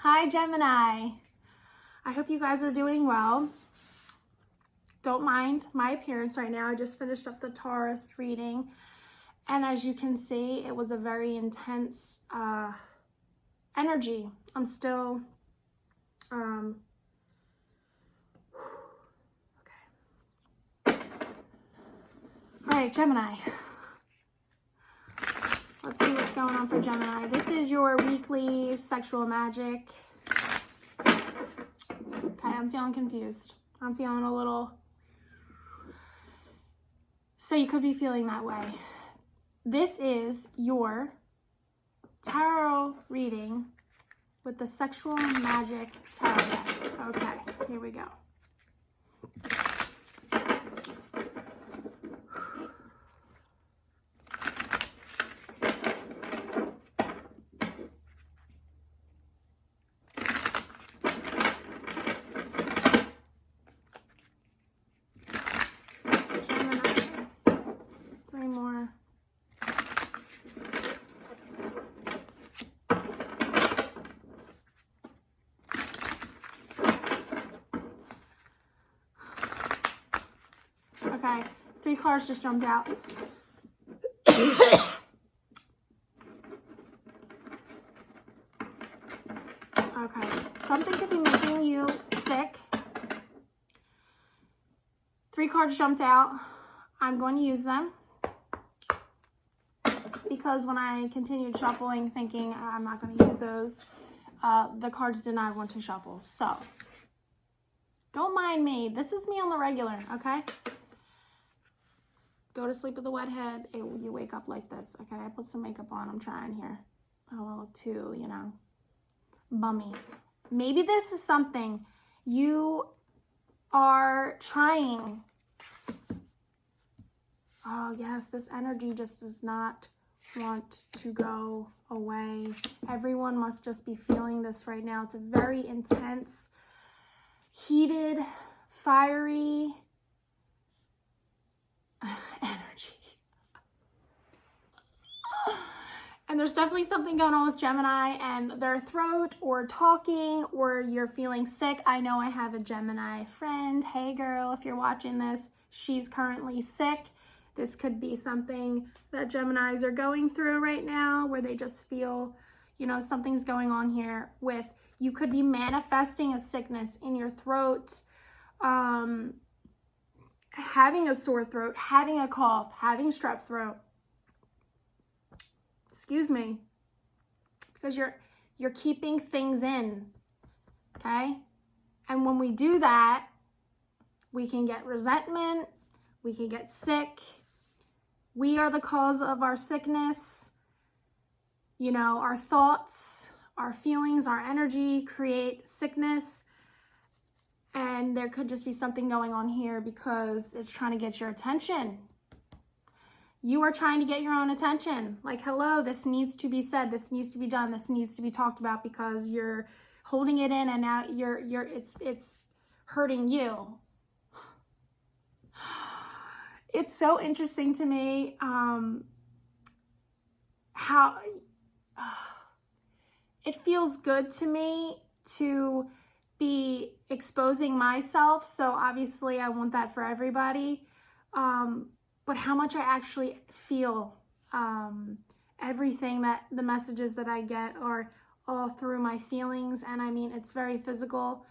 Hi, Gemini. I hope you guys are doing well. Don't mind my appearance right now. I just finished up the Taurus reading. And as you can see, it was a very intense energy. I'm still, okay. All right, Gemini. Let's see what's going on for Gemini. This is your weekly sexual magic. Okay, I'm feeling confused. I'm feeling a little... So you could be feeling that way. This is your tarot reading with the sexual magic tarot deck. Okay, here we go. Three more. Okay, 3 cards just jumped out. Okay, something could be making you sick. 3 cards jumped out. I'm going to use them because when I continued shuffling, thinking I'm not going to use those, the cards did not want to shuffle. So, don't mind me. This is me on the regular, okay? Go to sleep with a wet head. You wake up like this, okay? I put some makeup on. I'm trying here. A little too, bummy. Maybe this is something you are trying. Oh, yes, this energy just does not want to go away. Everyone must just be feeling this right now. It's a very intense, heated, fiery energy. And there's definitely something going on with Gemini and their throat or talking or you're feeling sick. I know I have a Gemini friend. Hey girl, if you're watching this, she's currently sick. This could be something that Geminis are going through right now where they just feel, something's going on here with, you could be manifesting a sickness in your throat, having a sore throat, having a cough, having strep throat. Excuse me, because you're keeping things in, okay? And when we do that, we can get resentment, we can get sick. We are the cause of our sickness. Our thoughts, our feelings, our energy create sickness. And there could just be something going on here because it's trying to get your attention. You are trying to get your own attention. Like, hello, this needs to be said. This needs to be done. This needs to be talked about because you're holding it in and now it's hurting you. It's so interesting to me how it feels good to me to be exposing myself. So obviously I want that for everybody. But how much I actually feel, everything that the messages that I get are all through my feelings. And I mean, it's very physical.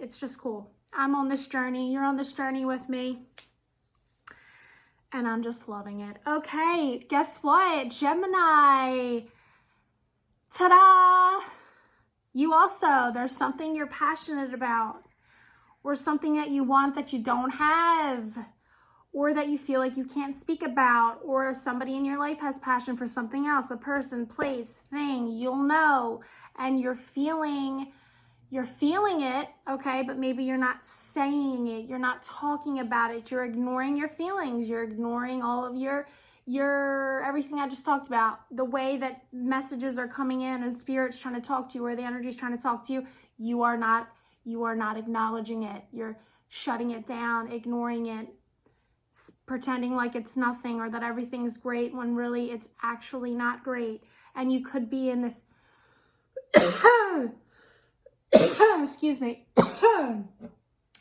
It's just cool. I'm on this journey. You're on this journey with me. And I'm just loving it. Okay, guess what? Gemini. Ta-da! You also, there's something you're passionate about or something that you want that you don't have or that you feel like you can't speak about or somebody in your life has passion for something else, a person, place, thing, you'll know, and you're feeling it, okay, but maybe you're not saying it, you're not talking about it, you're ignoring your feelings, you're ignoring all of your everything I just talked about, the way that messages are coming in and spirit's trying to talk to you or the energy's trying to talk to you, you are not acknowledging it, you're shutting it down, ignoring it, pretending like it's nothing or that everything's great when really it's actually not great. And you could be in this Excuse me.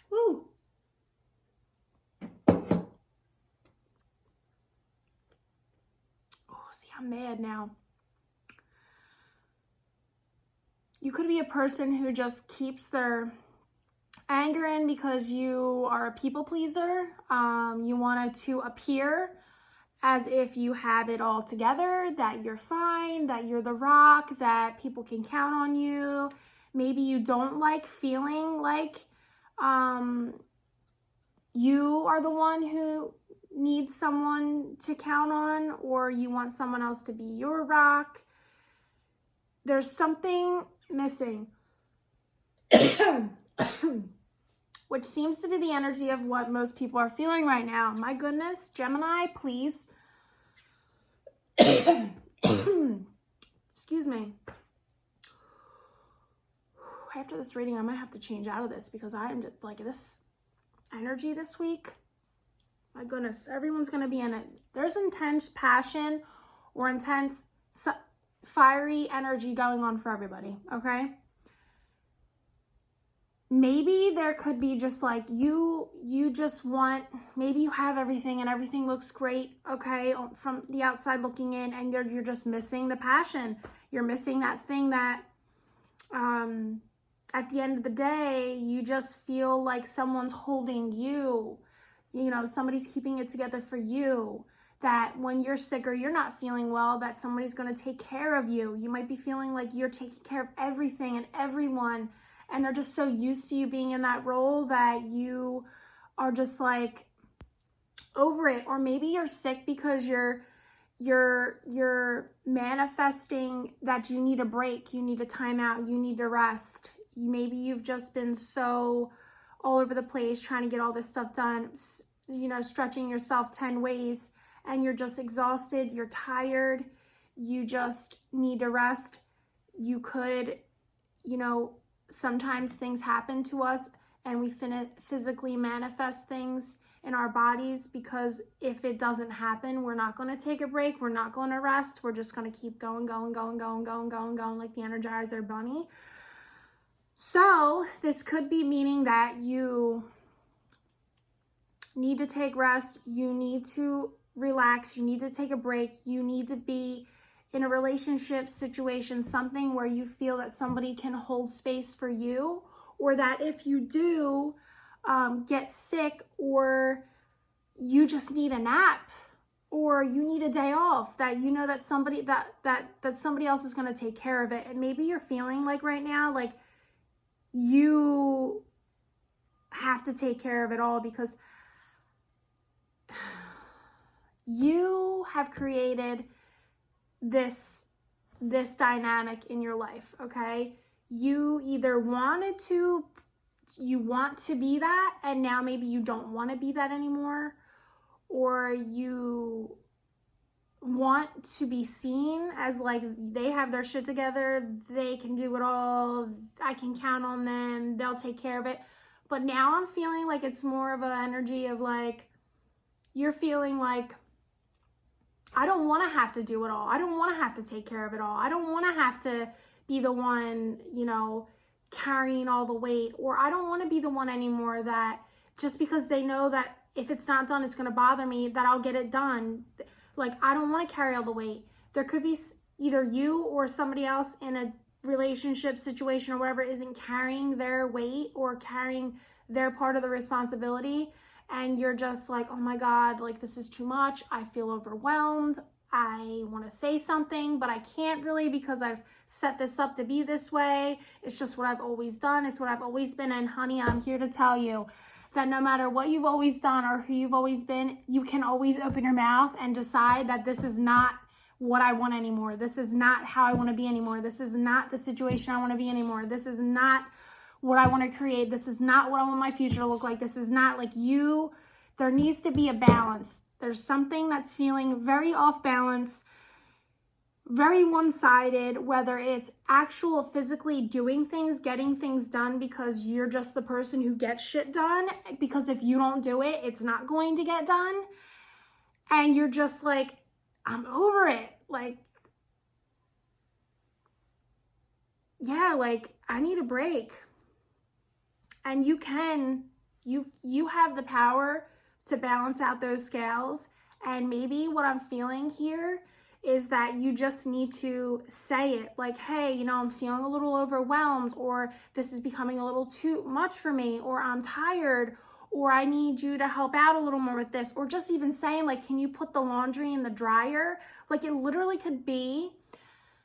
Woo. Oh, see, I'm mad now. You could be a person who just keeps their anger in because you are a people pleaser. You wanted to appear as if you have it all together, that you're fine, that you're the rock, that people can count on you. Maybe you don't like feeling like you are the one who needs someone to count on, or you want someone else to be your rock. There's something missing, which seems to be the energy of what most people are feeling right now. My goodness, Gemini, please. Excuse me. After this reading, I might have to change out of this because I am just like this energy this week. My goodness, everyone's going to be in it. There's intense passion or intense fiery energy going on for everybody, okay? Maybe there could be just like you just want, maybe you have everything and everything looks great, okay, from the outside looking in, and you're just missing the passion. You're missing that thing that at the end of the day, you just feel like someone's holding you. You know, somebody's keeping it together for you. That when you're sick or you're not feeling well, that somebody's going to take care of you. You might be feeling like you're taking care of everything and everyone, and they're just so used to you being in that role that you are just like over it. Or maybe you're sick because you're manifesting that you need a break, you need a timeout, you need to rest. Maybe you've just been so all over the place trying to get all this stuff done, you know, stretching yourself 10 ways, and you're just exhausted, you're tired, you just need to rest. You could, you know, sometimes things happen to us and we physically manifest things in our bodies, because if it doesn't happen, we're not going to take a break, we're not going to rest, we're just going to keep going like the Energizer Bunny. So this could be meaning that you need to take rest, you need to relax, you need to take a break, you need to be in a relationship situation, something where you feel that somebody can hold space for you, or that if you do get sick, or you just need a nap, or you need a day off, that you know that somebody that somebody else is going to take care of it. And maybe you're feeling like right now like you have to take care of it all because you have created this dynamic in your life, okay? You either want to be that, and now maybe you don't want to be that anymore, or you want to be seen as like they have their shit together, they can do it all, I can count on them, they'll take care of it. But now I'm feeling like it's more of an energy of like, you're feeling like, I don't want to have to do it all. I don't want to have to take care of it all. I don't want to have to be the one, you know, carrying all the weight. Or I don't want to be the one anymore that just because they know that if it's not done, it's going to bother me, that I'll get it done. Like, I don't want to carry all the weight. There could be either you or somebody else in a relationship situation or whatever isn't carrying their weight or carrying their part of the responsibility. And you're just like, oh my God, like this is too much. I feel overwhelmed. I want to say something, but I can't really because I've set this up to be this way. It's just what I've always done. It's what I've always been. And honey, I'm here to tell you that no matter what you've always done or who you've always been, you can always open your mouth and decide that this is not what I want anymore. This is not how I want to be anymore. This is not the situation I want to be anymore. This is not what I want to create. This is not what I want my future to look like. This is not like you. There needs to be a balance. There's something that's feeling very off balance, very one-sided, whether it's actual physically doing things, getting things done because you're just the person who gets shit done, because if you don't do it, it's not going to get done. And you're just like, I'm over it. Like, yeah, like I need a break. And you have the power to balance out those scales. And maybe what I'm feeling here is that you just need to say it, like, hey, you know, I'm feeling a little overwhelmed, or this is becoming a little too much for me, or I'm tired, or I need you to help out a little more with this, or just even saying, like, can you put the laundry in the dryer? Like, it literally could be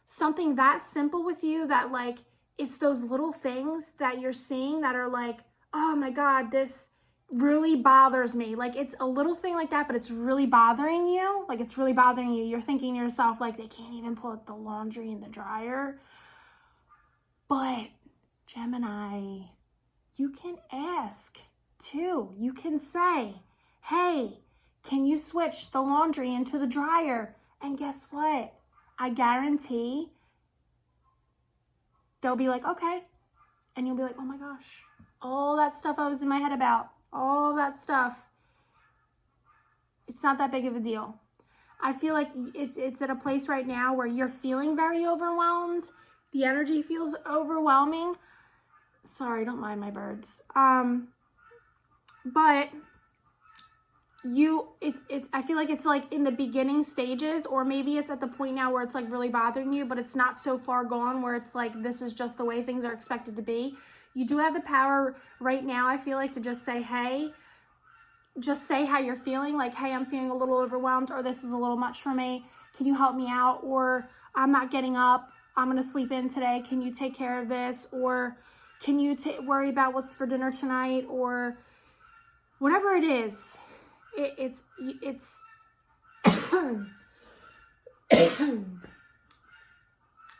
something that simple with you, that like, it's those little things that you're seeing that are like, oh my God, this really bothers me. Like, it's a little thing like that, but it's really bothering you. Like, it's really bothering you. You're thinking to yourself, like, they can't even put the laundry in the dryer. But Gemini, you can ask too. You can say, hey, can you switch the laundry into the dryer? And guess what? I guarantee they'll be like, okay. And you'll be like, oh my gosh, all that stuff I was in my head about, all that stuff, it's not that big of a deal. I feel like it's at a place right now where you're feeling very overwhelmed. The energy feels overwhelming. Sorry, don't mind my birds. But I feel like it's like in the beginning stages, or maybe it's at the point now where it's like really bothering you, but it's not so far gone where it's like, this is just the way things are expected to be. You do have the power right now, I feel like, to just say, hey, just say how you're feeling, like, hey, I'm feeling a little overwhelmed, or this is a little much for me. Can you help me out? Or I'm not getting up. I'm going to sleep in today. Can you take care of this? Or can you worry about what's for dinner tonight? Or whatever it is. It's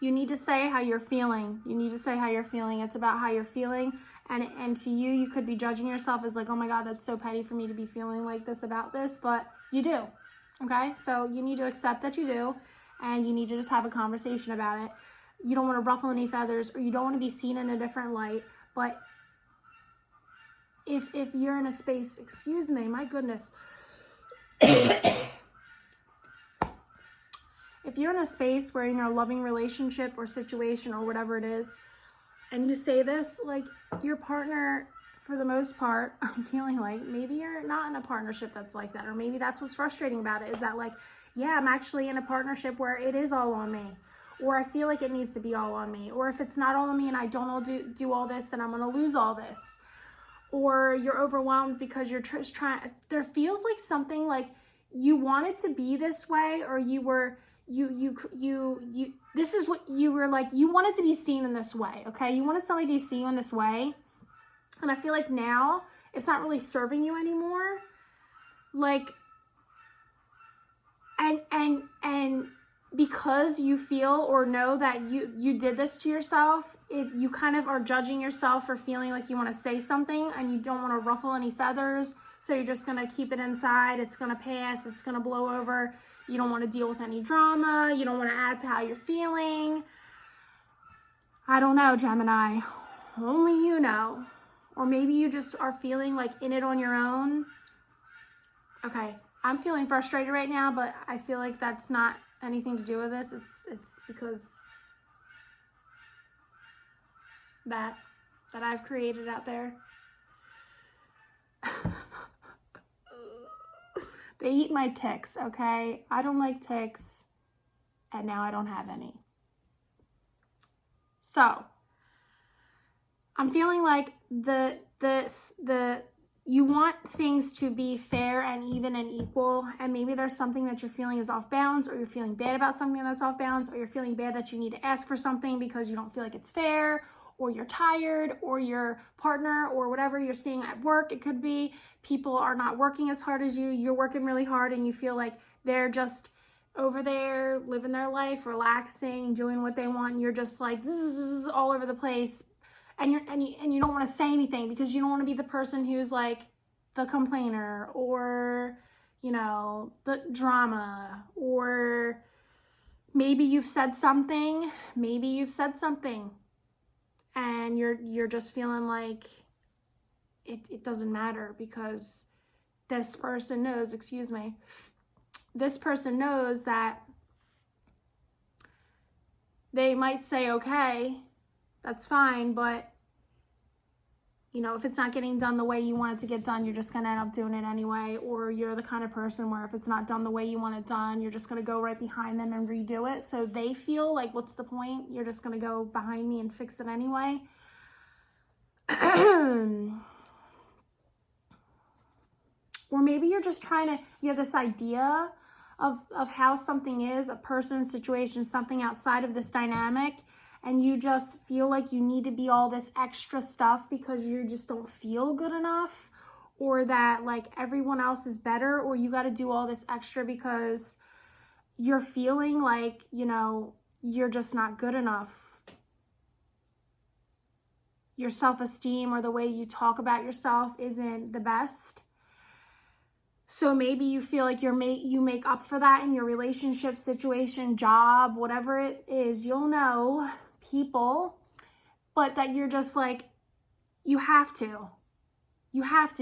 you need to say how you're feeling. You need to say how you're feeling. It's about how you're feeling. And to you could be judging yourself as like, oh my God, that's so petty for me to be feeling like this about this, but you do, okay? So you need to accept that you do, and you need to just have a conversation about it. You don't want to ruffle any feathers, or you don't want to be seen in a different light, but if you're in a space, excuse me, my goodness. If you're in a space where you're in a loving relationship or situation or whatever it is, and you say this, like, your partner, for the most part, I'm feeling like maybe you're not in a partnership that's like that, or maybe that's what's frustrating about it, is that like, yeah, I'm actually in a partnership where it is all on me, or I feel like it needs to be all on me, or if it's not all on me and I don't do all this, then I'm going to lose all this. Or you're overwhelmed because you're just trying, there feels like something like you wanted to be this way, or you were, this is what you were like, you wanted to be seen in this way, okay? You wanted somebody to see you in this way. And I feel like now it's not really serving you anymore. Like, and because you feel or know that you did this to yourself, you kind of are judging yourself for feeling like you want to say something and you don't want to ruffle any feathers. So you're just going to keep it inside. It's going to pass. It's going to blow over. You don't want to deal with any drama. You don't want to add to how you're feeling. I don't know, Gemini. Only you know. Or maybe you just are feeling like in it on your own. Okay, I'm feeling frustrated right now, but I feel like that's not anything to do with this. It's because that I've created out there. They eat my ticks, okay? I don't like ticks, and now I don't have any. So, I'm feeling like you want things to be fair and even and equal, and maybe there's something that you're feeling is off balance, or you're feeling bad about something that's off balance, or you're feeling bad that you need to ask for something because you don't feel like it's fair, or you're tired, or your partner, or whatever you're seeing at work, it could be, people are not working as hard as you, you're working really hard, and you feel like they're just over there living their life, relaxing, doing what they want, and you're just like zzz, all over the place, and you don't want to say anything because you don't want to be the person who's like the complainer, or you know, the drama, or maybe you've said something, and you're just feeling like it doesn't matter because this person knows, this person knows that they might say, okay, that's fine, but you know, if it's not getting done the way you want it to get done, you're just going to end up doing it anyway. Or you're the kind of person where if it's not done the way you want it done, you're just going to go right behind them and redo it. So they feel like, what's the point? You're just going to go behind me and fix it anyway. Or maybe you're just you have this idea of how something is, a person, situation, something outside of this dynamic, and you just feel like you need to be all this extra stuff because you just don't feel good enough, or that like everyone else is better, or you got to do all this extra because you're feeling like, you know, you're just not good enough. Your self-esteem or the way you talk about yourself isn't the best. So maybe you feel like you make up for that in your relationship, situation, job, whatever it is, you'll know people, but that you're just like, you have to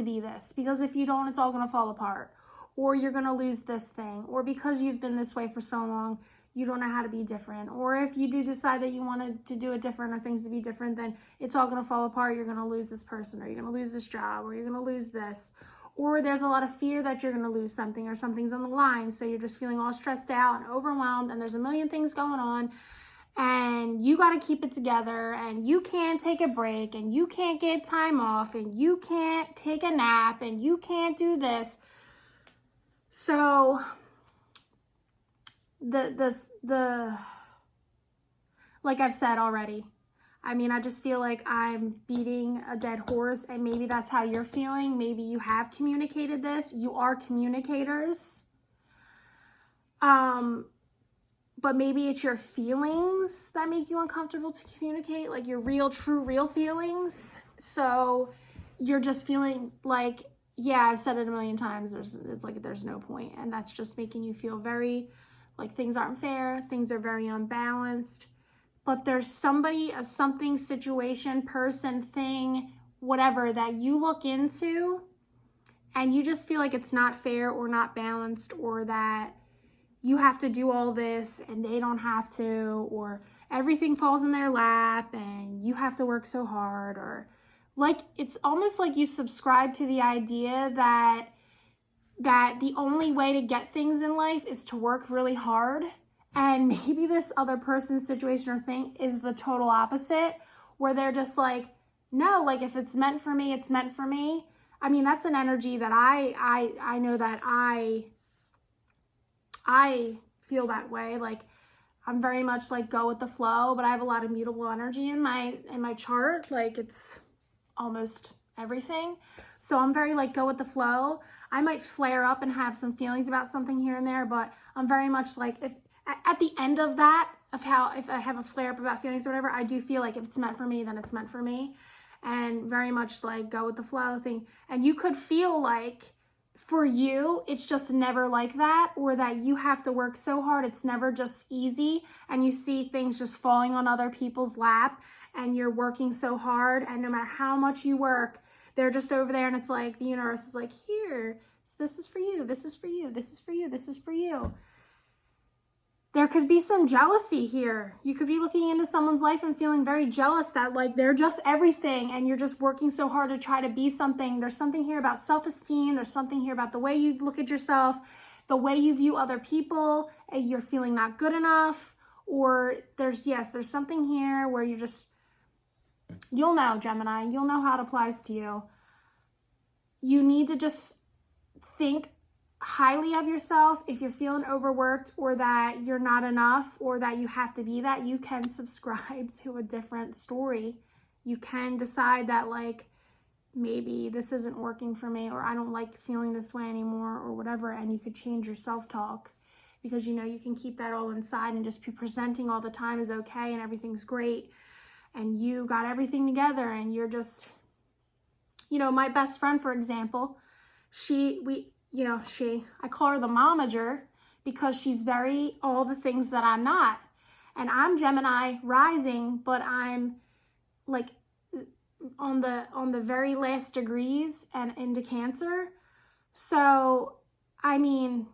be this, because if you don't, it's all going to fall apart, or you're going to lose this thing, or because you've been this way for so long, you don't know how to be different. Or if you do decide that you wanted to do it different or things to be different, then it's all going to fall apart. You're going to lose this person, or you're going to lose this job, or you're going to lose this. Or there's a lot of fear that you're going to lose something, or something's on the line. So you're just feeling all stressed out and overwhelmed, and there's a million things going on, and you got to keep it together, and you can't take a break, and you can't get time off, and you can't take a nap, and you can't do this. So like I've said already, I mean, I just feel like I'm beating a dead horse, and maybe that's how you're feeling. Maybe you have communicated this. You are communicators. But maybe it's your feelings that make you uncomfortable to communicate, like your real, true, real feelings. So you're just feeling like, yeah, I've said it a million times. It's like there's no point, and that's just making you feel very like things aren't fair. Things are very unbalanced. But there's somebody, a something, situation, person, thing, whatever that you look into and you just feel like it's not fair or not balanced, or that you have to do all this and they don't have to, or everything falls in their lap and you have to work so hard, or like it's almost like you subscribe to the idea that the only way to get things in life is to work really hard. And maybe this other person's situation or thing is the total opposite, where they're just like, no, like if it's meant for me, it's meant for me. I mean, that's an energy that I know that I feel that way. Like I'm very much like go with the flow, but I have a lot of mutable energy in my chart. Like it's almost everything. So I'm very like go with the flow. I might flare up and have some feelings about something here and there, but I'm very much like, if at the end of that, if I have a flare up about feelings or whatever, I do feel like if it's meant for me, then it's meant for me. And very much like go with the flow thing. And you could feel like for you, it's just never like that, or that you have to work so hard. It's never just easy. And you see things just falling on other people's lap, and you're working so hard. And no matter how much you work, they're just over there. And it's like the universe is like, here, this is for you. This is for you. This is for you. This is for you. There could be some jealousy here. You could be looking into someone's life and feeling very jealous that like they're just everything and you're just working so hard to try to be something. There's something here about self-esteem. There's something here about the way you look at yourself, the way you view other people, and you're feeling not good enough. Or there's something here where you just, you'll know, Gemini, you'll know how it applies to you. You need to just think highly of yourself. If you're feeling overworked, or that you're not enough, or that you have to be that, you can subscribe to a different story. You can decide that like, maybe this isn't working for me, or I don't like feeling this way anymore, or whatever. And you could change your self-talk, because you know you can keep that all inside and just be presenting all the time is okay and everything's great and you got everything together, and you're just, you know, my best friend, for example, I call her the momager, because she's very all the things that I'm not. And I'm Gemini rising, but I'm like on the very last degrees and into Cancer. So, I mean,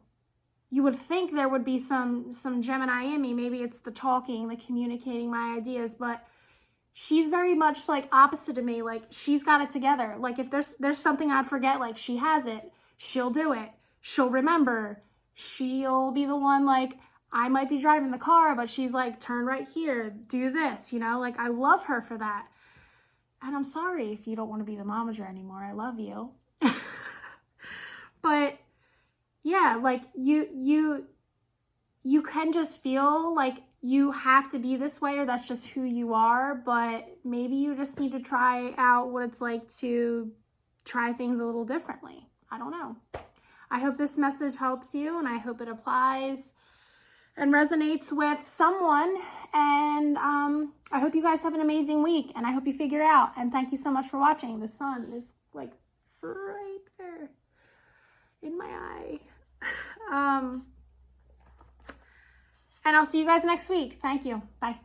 you would think there would be some Gemini in me. Maybe it's the talking, the communicating my ideas, but she's very much like opposite of me. Like she's got it together. Like if there's something I'd forget, like she has it. She'll do it. She'll remember. She'll be the one, like I might be driving the car, but she's like, turn right here, do this, you know? Like I love her for that. And I'm sorry if you don't want to be the momager anymore. I love you. But yeah, like you can just feel like you have to be this way, or that's just who you are, but maybe you just need to try out what it's like to try things a little differently. I don't know. I hope this message helps you, and I hope it applies and resonates with someone. And I hope you guys have an amazing week, and I hope you figure it out. And thank you so much for watching. The sun is like right there in my eye. And I'll see you guys next week. Thank you. Bye.